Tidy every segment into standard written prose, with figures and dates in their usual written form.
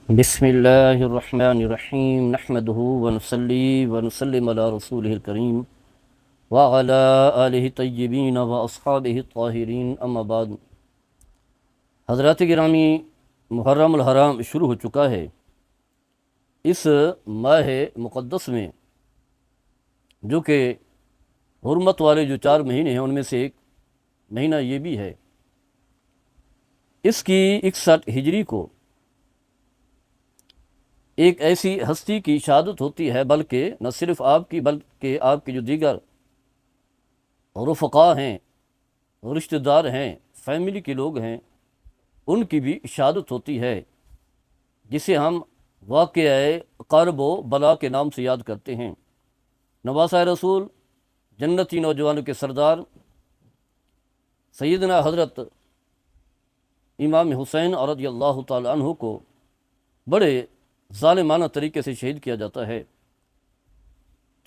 بسم اللہ الرحمن الرحیم نحمده ونصلی ونسلم علی رسولہ الکریم وعلی آلہ طیبین واصحابہ الطاہرین اما بعد۔ حضرات گرامی، محرم الحرام شروع ہو چکا ہے۔ اس ماہ مقدس میں جو کہ حرمت والے جو 4 مہینے ہیں ان میں سے ایک مہینہ یہ بھی ہے، اس کی 61 ہجری کو ایک ایسی ہستی کی شہادت ہوتی ہے، بلکہ نہ صرف آپ کی بلکہ آپ کے جو دیگر رفقا ہیں، رشتہ دار ہیں، فیملی کے لوگ ہیں، ان کی بھی شہادت ہوتی ہے، جسے ہم واقعہ قرب و بلا کے نام سے یاد کرتے ہیں۔ نواسۂ رسول، جنتی نوجوانوں کے سردار سیدنا حضرت امام حسین رضی اللہ تعالی عنہ کو بڑے ظالمانہ طریقے سے شہید کیا جاتا ہے۔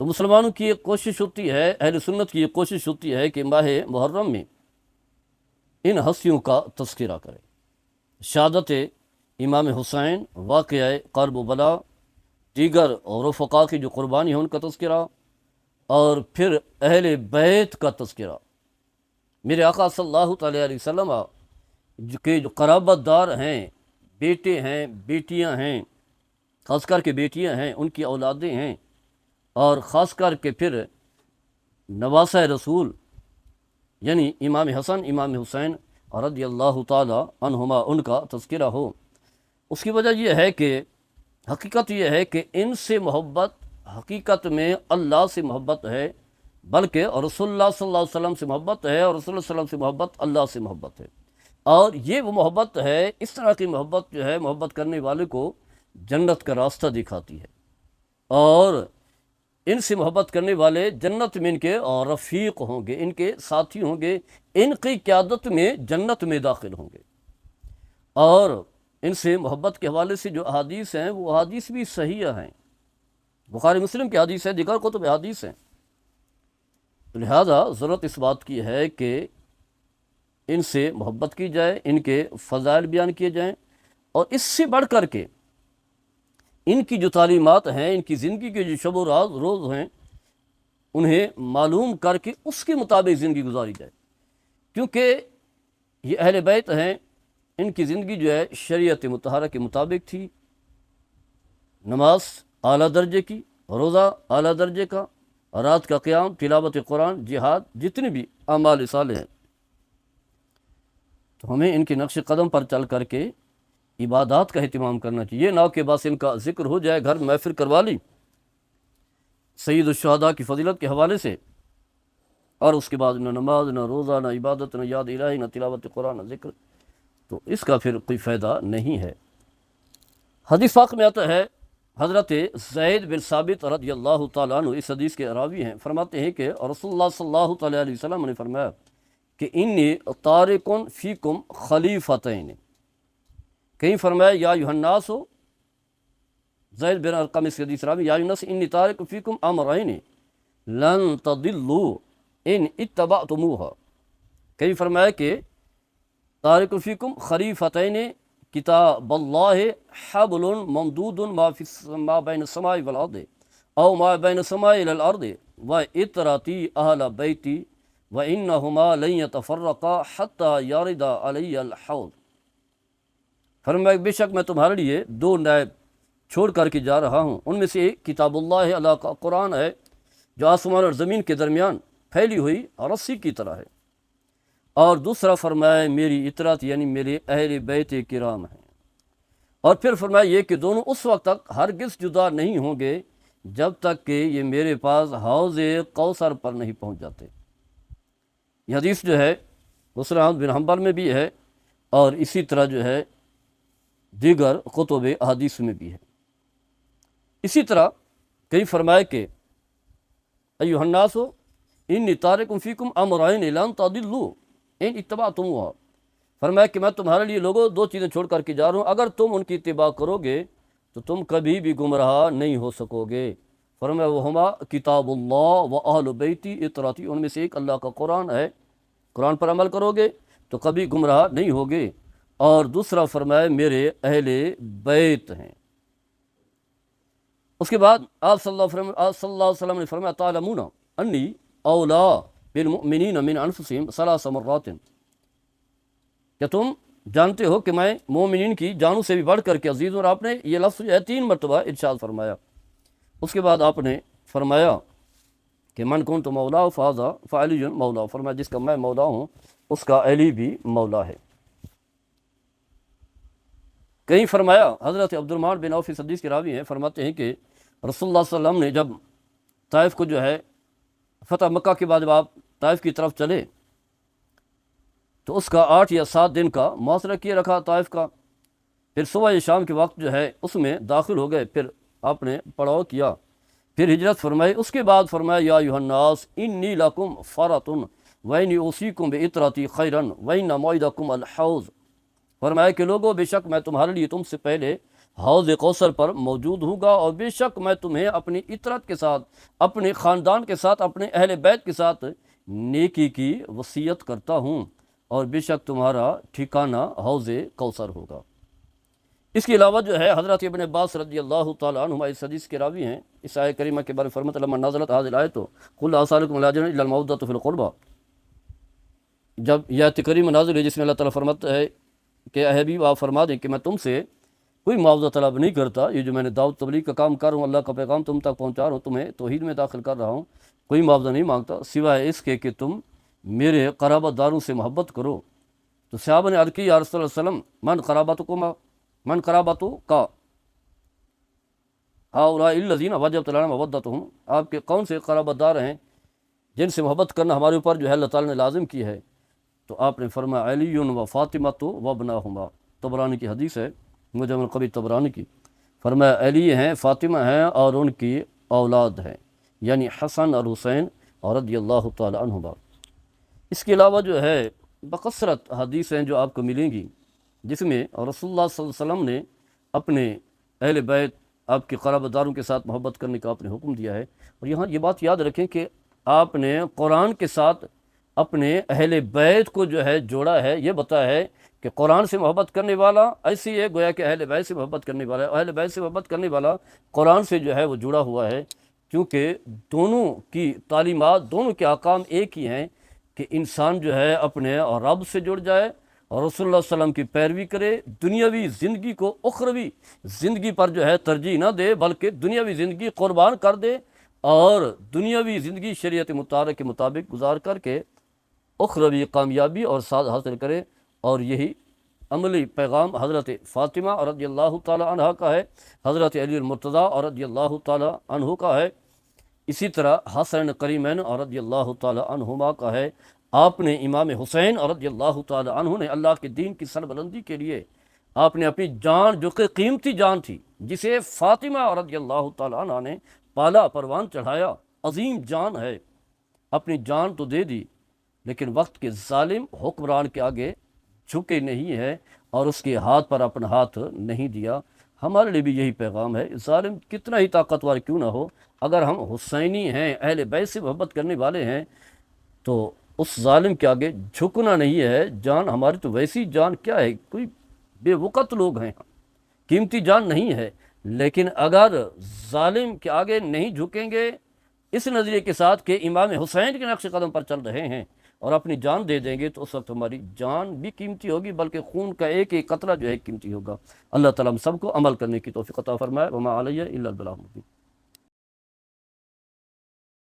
تو مسلمانوں کی ایک کوشش ہوتی ہے، اہل سنت کی ایک کوشش ہوتی ہے کہ ماہ محرم میں ان ہستیوں کا تذکرہ کرے۔ شہادت امام حسین، واقعہ قرب و بلا، دیگر رفقا کی جو قربانی ہے ان کا تذکرہ، اور پھر اہل بیت کا تذکرہ۔ میرے آقا صلی اللہ تعالیٰ علیہ وسلم کے جو قرابت دار ہیں، بیٹے ہیں، بیٹیاں ہیں، خاص کر کے بیٹیاں ہیں، ان کی اولادیں ہیں، اور خاص کر کے پھر نواسۂ رسول یعنی امام حسن، امام حسین رضی اللہ تعالی عنہما، ان کا تذکرہ ہو۔ اس کی وجہ یہ ہے کہ حقیقت یہ ہے کہ ان سے محبت حقیقت میں اللہ سے محبت ہے، بلکہ رسول اللہ صلی اللہ علیہ وسلم سے محبت ہے، اور رسول اللہ صلی اللہ علیہ وسلم سے محبت اللہ سے محبت ہے۔ اور یہ وہ محبت ہے، اس طرح کی محبت جو ہے، محبت کرنے والے کو جنت کا راستہ دکھاتی ہے، اور ان سے محبت کرنے والے جنت میں ان کے رفیق ہوں گے، ان کے ساتھی ہوں گے، ان کی قیادت میں جنت میں داخل ہوں گے۔ اور ان سے محبت کے حوالے سے جو احادیث ہیں وہ احادیث بھی صحیح ہیں، بخاری مسلم کی حدیث ہے، دیگر کتب حدیث ہیں۔ تو لہذا ضرورت اس بات کی ہے کہ ان سے محبت کی جائے، ان کے فضائل بیان کیے جائیں، اور اس سے بڑھ کر کے ان کی جو تعلیمات ہیں، ان کی زندگی کے جو شب و روز ہیں، انہیں معلوم کر کے اس کے مطابق زندگی گزاری جائے، کیونکہ یہ اہل بیت ہیں، ان کی زندگی جو ہے شریعت مطہرہ کے مطابق تھی۔ نماز اعلیٰ درجے کی، روزہ اعلیٰ درجے کا، رات کا قیام، تلاوت قرآن، جہاد، جتنے بھی اعمال صالح ہیں، تو ہمیں ان کے نقش قدم پر چل کر کے عبادات کا اہتمام کرنا چاہیے۔ یہ نہ کہ بس ان کا ذکر ہو جائے، گھر محفل کروا لی سید الشہداء کی فضیلت کے حوالے سے، اور اس کے بعد نہ نماز، نہ روزہ، نہ عبادت، نہ یاد الہی، نہ تلاوت قرآن، نہ ذکر، تو اس کا پھر کوئی فائدہ نہیں ہے۔ حدیث پاک میں آتا ہے، حضرت زید بن ثابت رضی اللہ تعالیٰ عنہ اس حدیث کے راوی ہیں، فرماتے ہیں کہ رسول اللہ صلی اللہ تعالیٰ علیہ وسلم نے فرمایا کہ انی تارکن فیکم خلیفتین، کہیں فرمایا یا ایھا الناس، زید بن ارقم اس حدیث راوی، یا ایھا الناس انی تارک فیکم امرین لن تضلوا ان اتبعتموها، کہیں فرمایا کہ تارک فیکم خلیفتین کتاب اللہ حبل ممدود ما بین السماء والارض او ما بین السماء الى الارض واتراتی اہل بیتی وانہما لن یتفرقا حتی یرد علی الحوض۔ فرمایا بے شک میں تمہارے لیے 2 نائب چھوڑ کر کے جا رہا ہوں، ان میں سے ایک کتاب اللہ، اللہ کا قرآن ہے، جو آسمان اور زمین کے درمیان پھیلی ہوئی رسی کی طرح ہے، اور دوسرا فرمایا میری اطاعت یعنی میرے اہل بیت کرام ہیں، اور پھر فرمایا یہ کہ دونوں اس وقت تک ہرگز جدا نہیں ہوں گے جب تک کہ یہ میرے پاس حوض کوثر پر نہیں پہنچ جاتے۔ یہ حدیث جو ہے مسند احمد بن حنبل میں بھی ہے، اور اسی طرح جو ہے دیگر کتب احادیث میں بھی ہے۔ اسی طرح کہیں فرمایا کہ ایھا الناس انی تارک فیکم امرین لن تضلوا ان اتبعتموها، فرمایا کہ میں تمہارے لیے لوگوں 2 چیزیں چھوڑ کر کے جا رہا ہوں، اگر تم ان کی اتباع کرو گے تو تم کبھی بھی گمراہ نہیں ہو سکو گے۔ فرمایا وہما کتاب اللہ و اہل بیتی اطاعتی، ان میں سے ایک اللہ کا قرآن ہے، قرآن پر عمل کرو گے تو کبھی گمراہ نہیں ہوگے، اور دوسرا فرمایا میرے اہل بیت ہیں۔ اس کے بعد آپ صلی اللہ علیہ وسلم نے فرمایا تعلمون انی اولا بالمؤمنین من انفسہم ثلاث مرات، کہ تم جانتے ہو کہ میں مومنین کی جانوں سے بھی بڑھ کر کے عزیز ہوں، اور آپ نے یہ لفظ جو ہے 3 مرتبہ ارشاد فرمایا۔ اس کے بعد آپ نے فرمایا کہ من کنت مولا فہذا فعلی مولا، فرمایا جس کا میں مولا ہوں اس کا علی بھی مولا ہے۔ کہیں فرمایا، حضرت عبد الرحمن بن عوف اس حدیث کے راوی ہیں، فرماتے ہیں کہ رسول اللہ صلی اللہ علیہ وسلم نے جب طائف کو جو ہے فتح مکہ کے بعد جب آپ طائف کی طرف چلے تو اس کا 8 یا 7 دن کا محاصرہ کیے رکھا طائف کا، پھر صبح یا شام کے وقت جو ہے اس میں داخل ہو گئے، پھر آپ نے پڑاؤ کیا، پھر ہجرت فرمائی۔ اس کے بعد فرمایا یا ایھا الناس انی لکم فرۃ وانی اوصیکم بعطرتی خیرا وان موعدکم الحوض، فرمایا کہ لوگوں بے شک میں تمہارے لیے تم سے پہلے حوض کوثر پر موجود ہوں گا، اور بے شک میں تمہیں اپنی عطرت کے ساتھ، اپنے خاندان کے ساتھ، اپنے اہل بیت کے ساتھ نیکی کی وصیت کرتا ہوں، اور بے شک تمہارا ٹھکانہ حوض کوثر ہوگا۔ اس کے علاوہ جو ہے حضرت ابن عباس رضی اللہ تعالیٰ عنہما اس حدیث کے راوی ہیں، اس آیت کریمہ کے بارے میں فرماتے لما نازلت هذه الآیت قل لا اسألکم علیہ اجرا الا المودۃ فی القربى، جب یہ آیت کریمہ نازل ہے جس میں اللہ تعالیٰ فرماتا ہے کہ اے حبیب آپ فرما دیں کہ میں تم سے کوئی معاوضہ طلب نہیں کرتا، یہ جو میں نے دعوت تبلیغ کا کام کر رہا ہوں، اللہ کا پیغام تم تک پہنچا رہا ہوں، تمہیں توحید میں داخل کر رہا ہوں، کوئی معاوضہ نہیں مانگتا سوائے اس کے کہ تم میرے قرابت داروں سے محبت کرو۔ تو صحابہ نے عرض کی یا رسول اللہ صلی اللہ علیہ وسلم من قرابتو کا ہؤلاء الذین وجبت لنا مودتہم، آپ کے کون سے قرابت دار ہیں جن سے محبت کرنا ہمارے اوپر جو ہے اللہ تعالیٰ نے لازم کی ہے؟ تو آپ نے فرمایا علی و فاطمۃ و ابناہما، طبرانی کی حدیث ہے، معجم القبیر طبرانی کی، فرمایا علی ہیں، فاطمہ ہیں، اور ان کی اولاد ہیں، یعنی حسن اور حسین اور رضی اللہ تعالی عنہما۔ اس کے علاوہ جو ہے بکثرت حدیثیں جو آپ کو ملیں گی جس میں رسول اللہ صلی اللہ علیہ وسلم نے اپنے اہل بیت، آپ کے قرابت داروں کے ساتھ محبت کرنے کا آپ نے حکم دیا ہے۔ اور یہاں یہ بات یاد رکھیں کہ آپ نے قرآن کے ساتھ اپنے اہل بیت کو جو ہے جوڑا ہے، یہ بتایا ہے کہ قرآن سے محبت کرنے والا ایسی ہے گویا کہ اہل بیت سے محبت کرنے والا ہے، اہل بیت سے محبت کرنے والا قرآن سے جو ہے وہ جڑا ہوا ہے، کیونکہ دونوں کی تعلیمات، دونوں کے احکام ایک ہی ہیں کہ انسان جو ہے اپنے رب سے جڑ جائے اور رسول اللہ صلی اللہ علیہ وسلم کی پیروی کرے، دنیاوی زندگی کو اخروی زندگی پر جو ہے ترجیح نہ دے بلکہ دنیاوی زندگی قربان کر دے، اور دنیاوی زندگی شریعت مطالعہ کے مطابق گزار کر کے اخروی کامیابی اور سعادت حاصل کرے۔ اور یہی عملی پیغام حضرت فاطمہ رضی اللہ تعالی عنہ کا ہے، حضرت علی المرتضیٰ رضی اللہ تعالی عنہ کا ہے، اسی طرح حسن کریمین رضی اللہ تعالی عنہما کا ہے۔ آپ نے امام حسین رضی اللہ تعالی عنہ نے اللہ کے دین کی سربلندی کے لیے آپ نے اپنی جان، جو کہ قیمتی جان تھی، جسے فاطمہ رضی اللہ تعالی عنہ نے پالا پروان چڑھایا، عظیم جان ہے، اپنی جان تو دے دی لیکن وقت کے ظالم حکمران کے آگے جھکے نہیں ہے اور اس کے ہاتھ پر اپنا ہاتھ نہیں دیا۔ ہمارے لیے بھی یہی پیغام ہے، ظالم کتنا ہی طاقتور کیوں نہ ہو، اگر ہم حسینی ہیں، اہل بیت سے محبت کرنے والے ہیں، تو اس ظالم کے آگے جھکنا نہیں ہے۔ جان ہماری تو ویسی جان کیا ہے، کوئی بے وقت لوگ ہیں، قیمتی جان نہیں ہے، لیکن اگر ظالم کے آگے نہیں جھکیں گے اس نظریے کے ساتھ کہ امام حسین کے نقش قدم پر چل رہے ہیں اور اپنی جان دے دیں گے، تو اس وقت ہماری جان بھی قیمتی ہوگی بلکہ خون کا ایک ایک قطرہ جو ہے قیمتی ہوگا۔ اللہ تعالیٰ ہم سب کو عمل کرنے کی توفیق عطا فرمائے۔ وما علیہ الا البلاغ۔